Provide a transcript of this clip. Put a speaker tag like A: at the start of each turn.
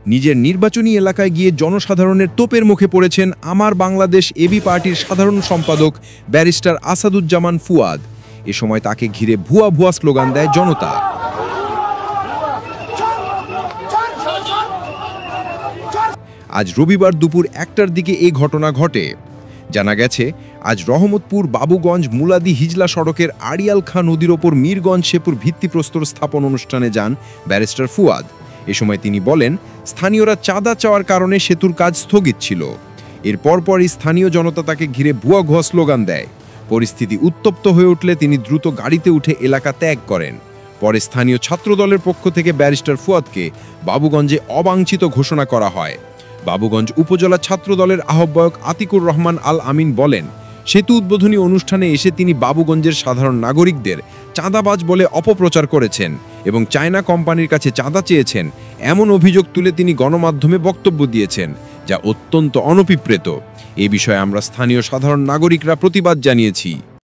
A: নিজের নির্বাচনী এলাকায় গিয়ে জনসাধারণের তোপের মুখে পড়েছেন আমার বাংলাদেশ এবি পার্টির সাধারণ সম্পাদক ব্যারিস্টার আসাদুজ্জামান ফুয়াদ। এ সময় তাকে ঘিরে ভুয়া ভুয়া স্লোগান দেয় জনতা। আজ রবিবার দুপুর ১টার দিকে এই ঘটনা ঘটে। জানা গেছে, আজ রহমতপুর বাবুগঞ্জ মুলাদি হিজলা সড়কের আড়িয়াল খাঁ নদীর ওপর মীরগঞ্জ সেতুর ভিত্তিপ্রস্তর স্থাপন অনুষ্ঠানে যান ব্যারিস্টার ফুয়াদ। এ সময় তিনি বলেন, স্থানীয়রা চাঁদা চাওয়ার কারণে সেতুর কাজ স্থগিত ছিল। এর পরপরই স্থানীয় জনতা তাকে ঘিরে ভুয়া ভুয়া স্লোগান দেয়। পরিস্থিতি উত্তপ্ত হয়ে উঠলে তিনি দ্রুত গাড়িতে উঠে এলাকা ত্যাগ করেন। পরে স্থানীয় ছাত্রদলের পক্ষ থেকে ব্যারিস্টার ফুয়াদকে বাবুগঞ্জে অবাঞ্ছিত ঘোষণা করা হয়। বাবুগঞ্জ উপজেলা ছাত্রদলের আহ্বায়ক আতিকুর রহমান আল আমিন বলেন, সেতু উদ্বোধনী অনুষ্ঠানে এসে তিনি বাবুগঞ্জের সাধারণ নাগরিকদের চাঁদাবাজ বলে অপপ্রচার করেছেন এবং চায়না কোম্পানির কাছে চাঁদা চেয়েছেন এমন অভিযোগ তুলে তিনি গণমাধ্যমে বক্তব্য দিয়েছেন, যা অত্যন্ত অনভিপ্রেত। এ বিষয়ে আমরা স্থানীয় সাধারণ নাগরিকরা প্রতিবাদ জানিয়েছি।